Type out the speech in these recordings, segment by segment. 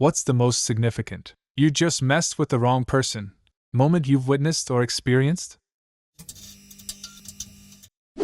What's the most significant, "You just messed with the wrong person" moment you've witnessed or experienced?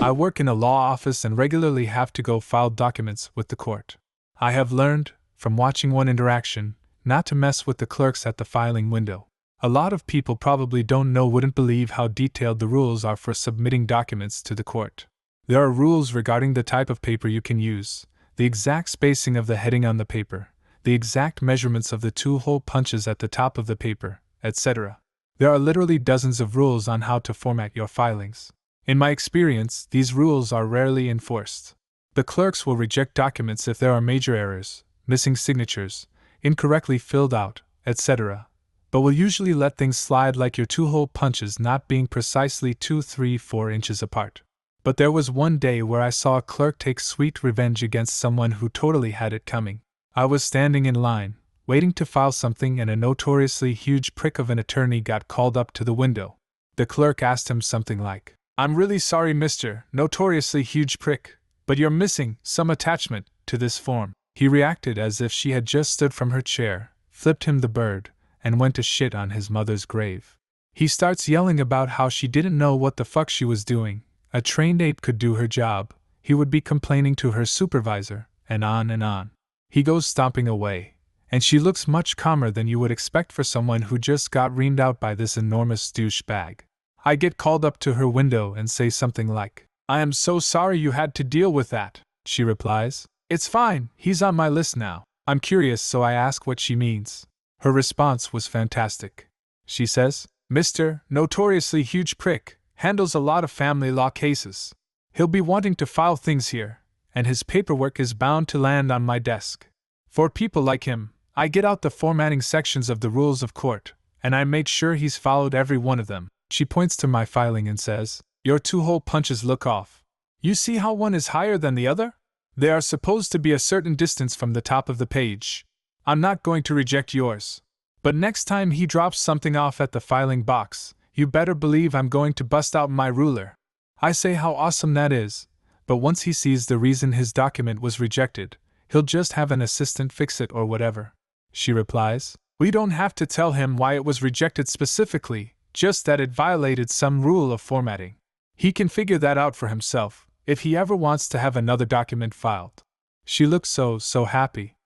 I work in a law office and regularly have to go file documents with the court. I have learned, from watching one interaction, not to mess with the clerks at the filing window. A lot of people probably wouldn't believe how detailed the rules are for submitting documents to the court. There are rules regarding the type of paper you can use, the exact spacing of the heading on the paper, the exact measurements of the 2-hole punches at the top of the paper, etc. There are literally dozens of rules on how to format your filings. In my experience, these rules are rarely enforced. The clerks will reject documents if there are major errors, missing signatures, incorrectly filled out, etc., but will usually let things slide like your 2-hole punches not being precisely 2, 3, 4 inches apart. But there was one day where I saw a clerk take sweet revenge against someone who totally had it coming. I was standing in line, waiting to file something, and a notoriously huge prick of an attorney got called up to the window. The clerk asked him something like, "I'm really sorry, Mr. Notoriously Huge Prick, but you're missing some attachment to this form." He reacted as if she had just stood from her chair, flipped him the bird, and went to shit on his mother's grave. He starts yelling about how she didn't know what the fuck she was doing, a trained ape could do her job, he would be complaining to her supervisor, and on and on. He goes stomping away, and she looks much calmer than you would expect for someone who just got reamed out by this enormous douchebag. I get called up to her window and say something like, "I am so sorry you had to deal with that." She replies, "It's fine, he's on my list now." I'm curious, so I ask what she means. Her response was fantastic. She says, "Mr. Notoriously Huge Prick handles a lot of family law cases. He'll be wanting to file things here, and his paperwork is bound to land on my desk. For people like him, I get out the formatting sections of the rules of court, and I make sure he's followed every one of them." She points to my filing and says, "Your 2-hole punches look off. You see how one is higher than the other? They are supposed to be a certain distance from the top of the page. I'm not going to reject yours. But next time he drops something off at the filing box, you better believe I'm going to bust out my ruler." I say how awesome that is, but once he sees the reason his document was rejected, he'll just have an assistant fix it or whatever. She replies, "We don't have to tell him why it was rejected specifically, just that it violated some rule of formatting. He can figure that out for himself, if he ever wants to have another document filed." She looked so happy.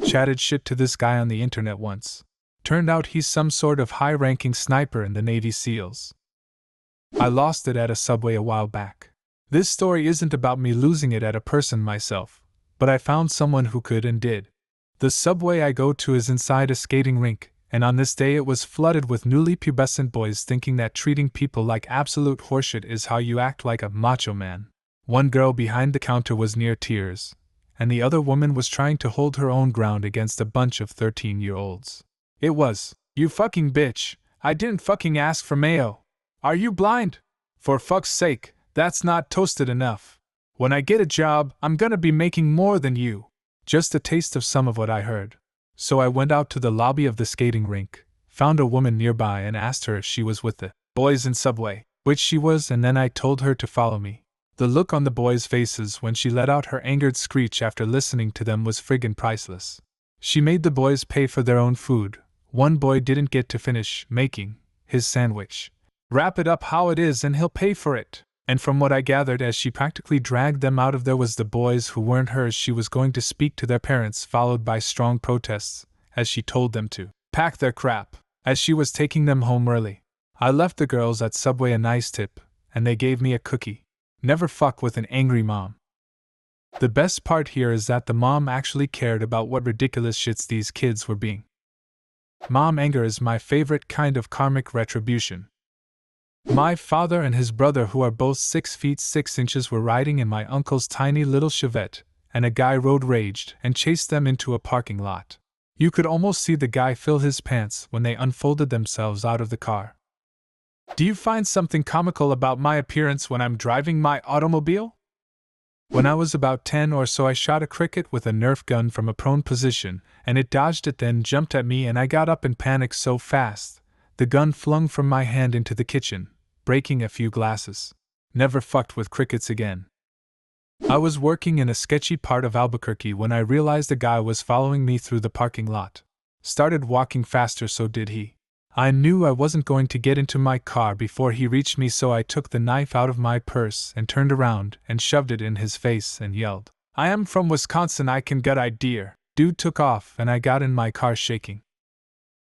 Chatted shit to this guy on the internet once. Turned out he's some sort of high-ranking sniper in the Navy SEALs. I lost it at a subway a while back. This story isn't about me losing it at a person myself, but I found someone who could and did. The subway I go to is inside a skating rink, and on this day it was flooded with newly pubescent boys thinking that treating people like absolute horseshit is how you act like a macho man. One girl behind the counter was near tears, and the other woman was trying to hold her own ground against a bunch of 13-year-olds. It was, "You fucking bitch, I didn't fucking ask for mayo. Are you blind? For fuck's sake, that's not toasted enough. When I get a job, I'm gonna be making more than you." Just a taste of some of what I heard. So I went out to the lobby of the skating rink, found a woman nearby and asked her if she was with the boys in subway, which she was, and then I told her to follow me. The look on the boys' faces when she let out her angered screech after listening to them was friggin' priceless. She made the boys pay for their own food. One boy didn't get to finish making his sandwich. "Wrap it up how it is and he'll pay for it." And from what I gathered as she practically dragged them out of there was the boys who weren't hers, she was going to speak to their parents, followed by strong protests, as she told them to pack their crap, as she was taking them home early. I left the girls at Subway a nice tip, and they gave me a cookie. Never fuck with an angry mom. The best part here is that the mom actually cared about what ridiculous shits these kids were being. Mom anger is my favorite kind of karmic retribution. My father and his brother, who are both 6 feet 6 inches, were riding in my uncle's tiny little Chevette, and a guy road raged and chased them into a parking lot. You could almost see the guy fill his pants when they unfolded themselves out of the car. Do you find something comical about my appearance when I'm driving my automobile? When I was about 10 or so, I shot a cricket with a Nerf gun from a prone position, and it dodged it, then jumped at me, and I got up in panic so fast. The gun flung from my hand into the kitchen, breaking a few glasses. Never fucked with crickets again. I was working in a sketchy part of Albuquerque when I realized a guy was following me through the parking lot. Started walking faster, so did he. I knew I wasn't going to get into my car before he reached me, so I took the knife out of my purse and turned around and shoved it in his face and yelled, "I am from Wisconsin, I can gut idea." Dude took off and I got in my car shaking.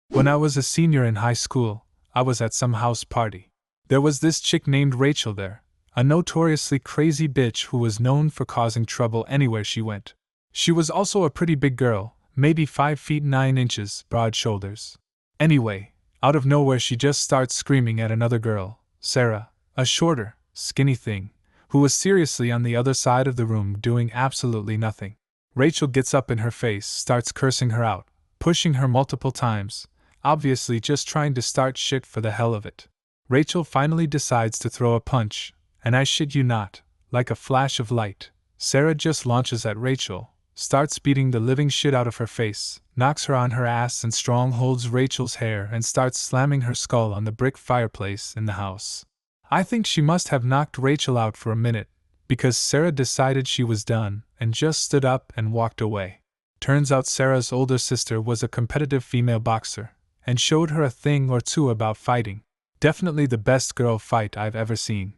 When I was a senior in high school, I was at some house party. There was this chick named Rachel there, a notoriously crazy bitch who was known for causing trouble anywhere she went. She was also a pretty big girl, maybe 5 feet 9 inches, broad shoulders. Anyway, out of nowhere she just starts screaming at another girl, Sarah, a shorter, skinny thing, who was seriously on the other side of the room doing absolutely nothing. Rachel gets up in her face, starts cursing her out, pushing her multiple times, obviously just trying to start shit for the hell of it. Rachel finally decides to throw a punch, and I shit you not, like a flash of light, Sarah just launches at Rachel, starts beating the living shit out of her face, knocks her on her ass and strongholds Rachel's hair and starts slamming her skull on the brick fireplace in the house. I think she must have knocked Rachel out for a minute, because Sarah decided she was done and just stood up and walked away. Turns out Sarah's older sister was a competitive female boxer, and showed her a thing or two about fighting. Definitely the best girl fight I've ever seen.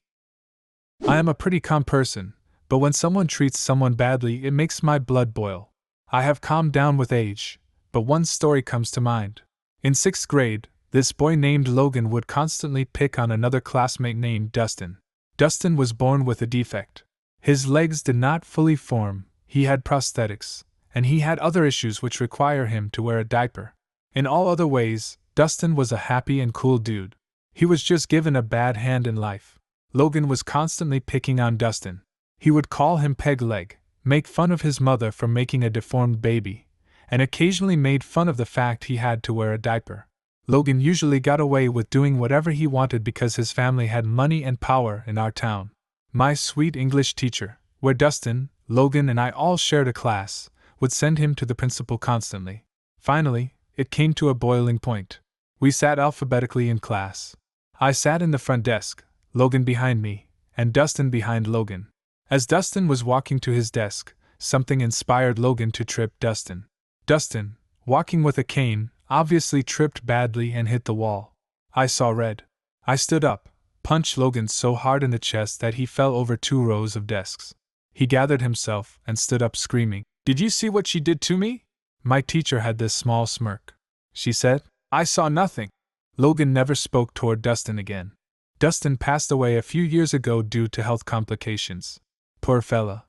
I am a pretty calm person, but when someone treats someone badly it makes my blood boil. I have calmed down with age, but one story comes to mind. In 6th grade, this boy named Logan would constantly pick on another classmate named Dustin. Dustin was born with a defect. His legs did not fully form, he had prosthetics, and he had other issues which require him to wear a diaper. In all other ways, Dustin was a happy and cool dude. He was just given a bad hand in life. Logan was constantly picking on Dustin. He would call him peg leg, make fun of his mother for making a deformed baby, and occasionally made fun of the fact he had to wear a diaper. Logan usually got away with doing whatever he wanted because his family had money and power in our town. My sweet English teacher, where Dustin, Logan, and I all shared a class, would send him to the principal constantly. Finally, it came to a boiling point. We sat alphabetically in class. I sat in the front desk, Logan behind me, and Dustin behind Logan. As Dustin was walking to his desk, something inspired Logan to trip Dustin. Dustin, walking with a cane, obviously tripped badly and hit the wall. I saw red. I stood up, punched Logan so hard in the chest that he fell over 2 rows of desks. He gathered himself and stood up screaming, "Did you see what she did to me?" My teacher had this small smirk. She said, "I saw nothing." Logan never spoke toward Dustin again. Dustin passed away a few years ago due to health complications. Poor fella.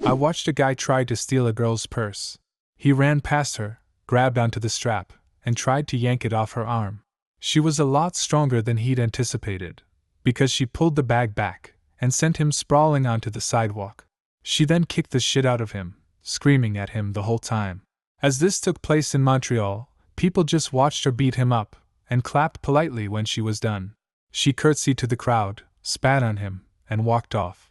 I watched a guy try to steal a girl's purse. He ran past her, grabbed onto the strap, and tried to yank it off her arm. She was a lot stronger than he'd anticipated, because she pulled the bag back and sent him sprawling onto the sidewalk. She then kicked the shit out of him, screaming at him the whole time. As this took place in Montreal, people just watched her beat him up and clapped politely when she was done. She curtsied to the crowd, spat on him, and walked off.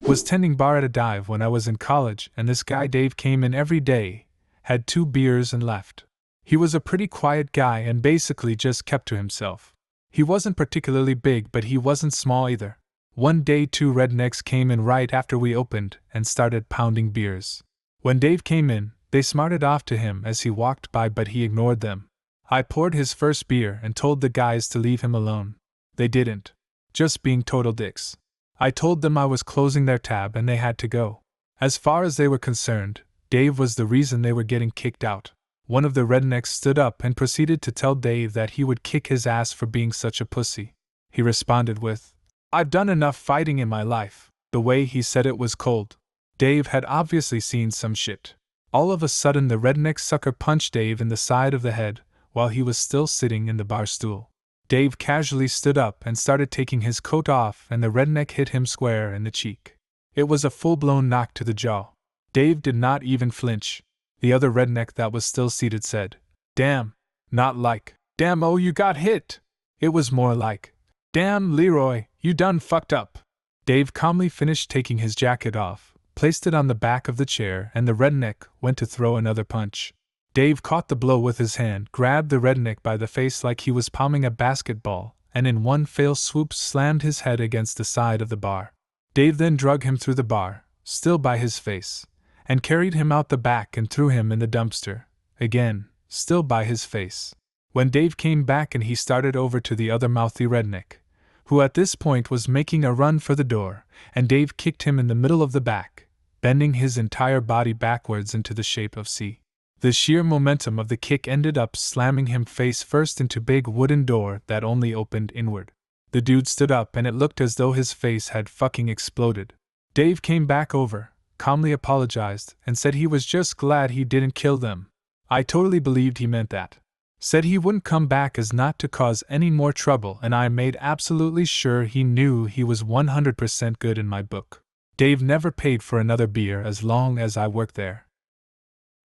Was tending bar at a dive when I was in college, and this guy Dave came in every day, had 2 beers and left. He was a pretty quiet guy and basically just kept to himself. He wasn't particularly big, but he wasn't small either. One day 2 rednecks came in right after we opened and started pounding beers. When Dave came in, they smarted off to him as he walked by, but he ignored them. I poured his first beer and told the guys to leave him alone. They didn't. Just being total dicks. I told them I was closing their tab and they had to go. As far as they were concerned, Dave was the reason they were getting kicked out. One of the rednecks stood up and proceeded to tell Dave that he would kick his ass for being such a pussy. He responded with, "I've done enough fighting in my life." The way he said it was cold. Dave had obviously seen some shit. All of a sudden the redneck sucker punched Dave in the side of the head while he was still sitting in the bar stool. Dave casually stood up and started taking his coat off, and the redneck hit him square in the cheek. It was a full-blown knock to the jaw. Dave did not even flinch. The other redneck that was still seated said, "Damn." Not like, "Damn, oh, you got hit." It was more like, "Damn, Leroy, you done fucked up." Dave calmly finished taking his jacket off, placed it on the back of the chair, and the redneck went to throw another punch. Dave caught the blow with his hand, grabbed the redneck by the face like he was palming a basketball, and in one fell swoop slammed his head against the side of the bar. Dave then drug him through the bar, still by his face, and carried him out the back and threw him in the dumpster, again, still by his face. When Dave came back and he started over to the other mouthy redneck, who at this point was making a run for the door, and Dave kicked him in the middle of the back, bending his entire body backwards into the shape of C. The sheer momentum of the kick ended up slamming him face first into big wooden door that only opened inward. The dude stood up and it looked as though his face had fucking exploded. Dave came back over, calmly apologized, and said he was just glad he didn't kill them. I totally believed he meant that. Said he wouldn't come back as not to cause any more trouble, and I made absolutely sure he knew he was 100% good in my book. Dave never paid for another beer as long as I worked there.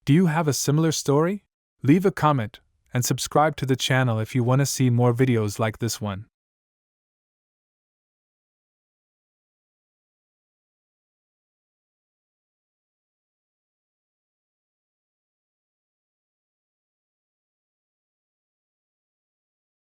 Do you have a similar story? Leave a comment and subscribe to the channel if you want to see more videos like this one.